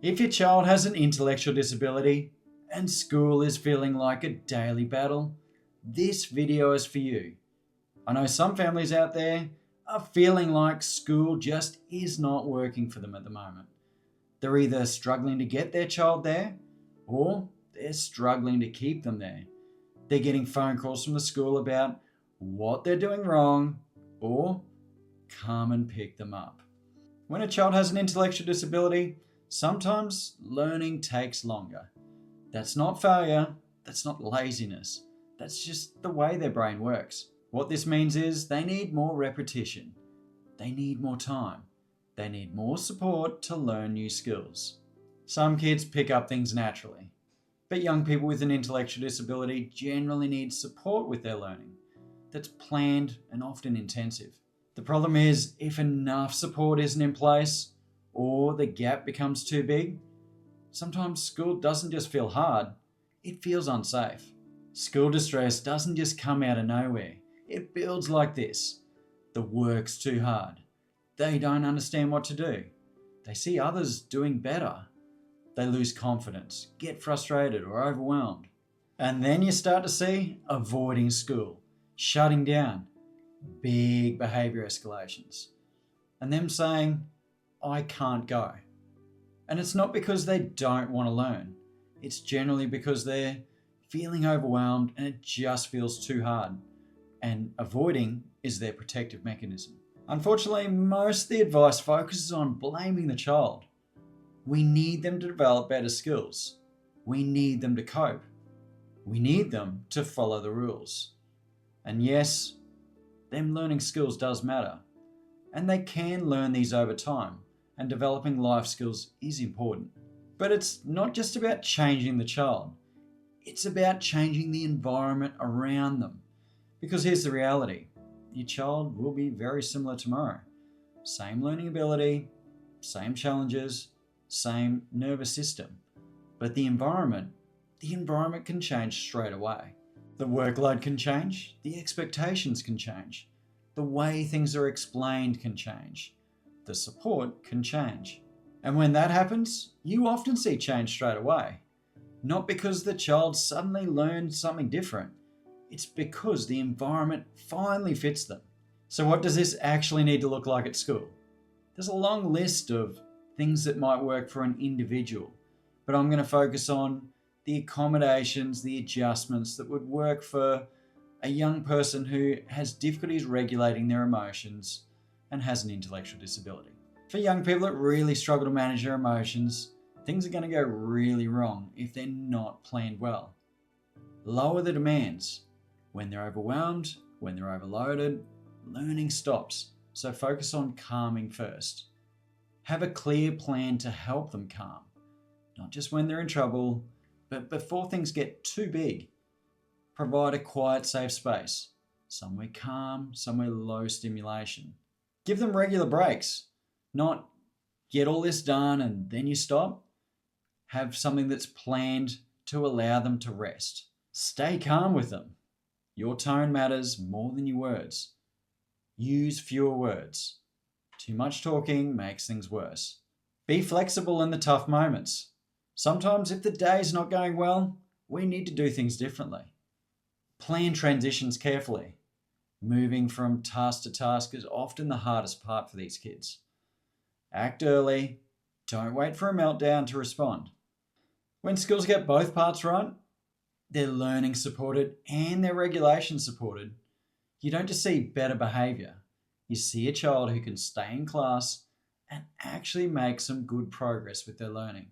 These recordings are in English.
If your child has an intellectual disability and school is feeling like a daily battle, this video is for you. I know some families out there are feeling like school just is not working for them at the moment. They're either struggling to get their child there or they're struggling to keep them there. They're getting phone calls from the school about what they're doing wrong or come and pick them up. When a child has an intellectual disability, sometimes learning takes longer. That's not failure, that's not laziness, that's just the way their brain works. What this means is they need more repetition, they need more time, they need more support to learn new skills. Some kids pick up things naturally, but young people with an intellectual disability generally need support with their learning that's planned and often intensive. The problem is, if enough support isn't in place or the gap becomes too big, sometimes school doesn't just feel hard, it feels unsafe. School distress doesn't just come out of nowhere. It builds like this. The work's too hard. They don't understand what to do. They see others doing better. They lose confidence, get frustrated or overwhelmed. And then you start to see avoiding school, shutting down, big behaviour escalations, and them saying, I can't go. And it's not because they don't want to learn. It's generally because they're feeling overwhelmed and it just feels too hard. And avoiding is their protective mechanism. Unfortunately, most of the advice focuses on blaming the child. We need them to develop better skills. We need them to cope. We need them to follow the rules. And yes, them learning skills does matter. And they can learn these over time, and developing life skills is important. But it's not just about changing the child. It's about changing the environment around them. Because here's the reality. Your child will be very similar tomorrow. Same learning ability, same challenges, same nervous system. But the environment can change straight away. The workload can change, the expectations can change, the way things are explained can change, the support can change. And when that happens, you often see change straight away. Not because the child suddenly learned something different, it's because the environment finally fits them. So what does this actually need to look like at school? There's a long list of things that might work for an individual, but I'm going to focus on the accommodations, the adjustments that would work for a young person who has difficulties regulating their emotions and has an intellectual disability. For young people that really struggle to manage their emotions, things are going to go really wrong if they're not planned well. Lower the demands. When they're overwhelmed, when they're overloaded, learning stops. So focus on calming first. Have a clear plan to help them calm, not just when they're in trouble, but before things get too big. Provide a quiet, safe space, somewhere calm, somewhere low stimulation. Give them regular breaks, not get all this done and then you stop. Have something that's planned to allow them to rest. Stay calm with them. Your tone matters more than your words. Use fewer words. Too much talking makes things worse. Be flexible in the tough moments. Sometimes if the day's not going well, we need to do things differently. Plan transitions carefully. Moving from task to task is often the hardest part for these kids. Act early. Don't wait for a meltdown to respond. When schools get both parts right, their learning supported and their regulation supported, you don't just see better behaviour. You see a child who can stay in class and actually make some good progress with their learning.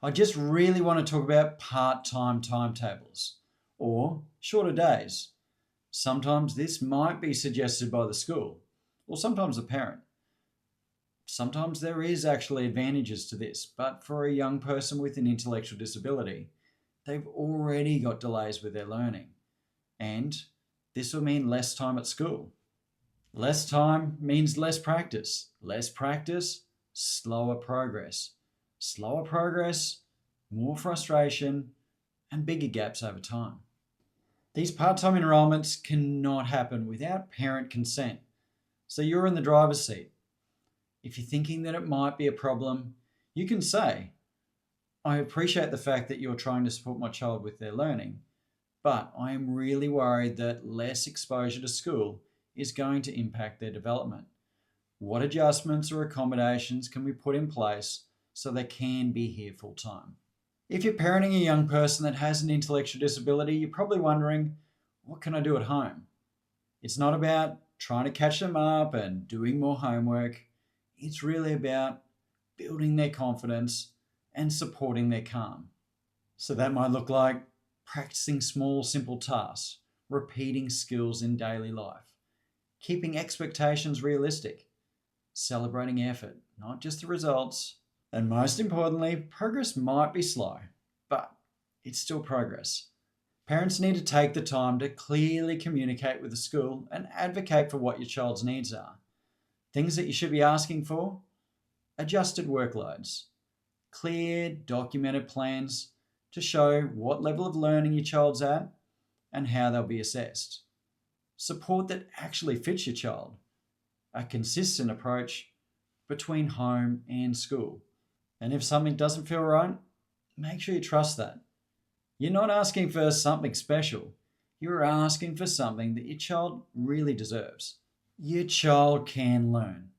I just really want to talk about part-time timetables or shorter days. Sometimes this might be suggested by the school or sometimes a parent. Sometimes there is actually advantages to this, but for a young person with an intellectual disability, they've already got delays with their learning. And this will mean less time at school. Less time means less practice. Less practice, slower progress. Slower progress, more frustration, and bigger gaps over time. These part-time enrolments cannot happen without parent consent. So you're in the driver's seat. If you're thinking that it might be a problem, You can say, I appreciate the fact that you're trying to support my child with their learning, but I am really worried that less exposure to school is going to impact their development. What adjustments or accommodations can we put in place so they can be here full time? If you're parenting a young person that has an intellectual disability, you're probably wondering, what can I do at home? It's not about trying to catch them up and doing more homework. It's really about building their confidence and supporting their calm. So that might look like practicing small, simple tasks, repeating skills in daily life, keeping expectations realistic, celebrating effort, not just the results. And most importantly, progress might be slow, but it's still progress. Parents need to take the time to clearly communicate with the school and advocate for what your child's needs are. Things that you should be asking for: adjusted workloads, clear, documented plans to show what level of learning your child's at and how they'll be assessed, support that actually fits your child, a consistent approach between home and school. And if something doesn't feel right, make sure you trust that. You're not asking for something special. You're asking for something that your child really deserves. Your child can learn,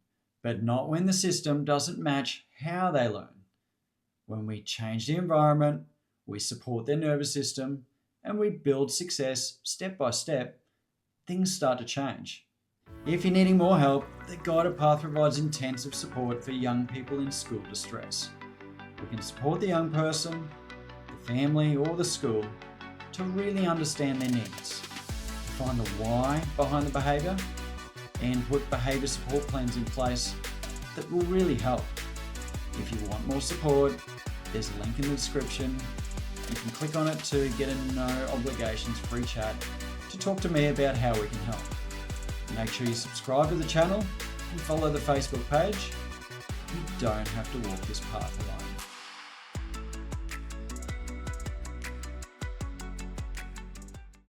but not when the system doesn't match how they learn. When we change the environment, we support their nervous system, and we build success step by step, things start to change. If you're needing more help, the Guided Path provides intensive support for young people in school distress. We can support the young person, the family, or the school to really understand their needs, find the why behind the behaviour, and put behaviour support plans in place that will really help. If you want more support, there's a link in the description. You can click on it to get a no obligations free chat to talk to me about how we can help. Make sure you subscribe to the channel and follow the Facebook page. You don't have to walk this path alone.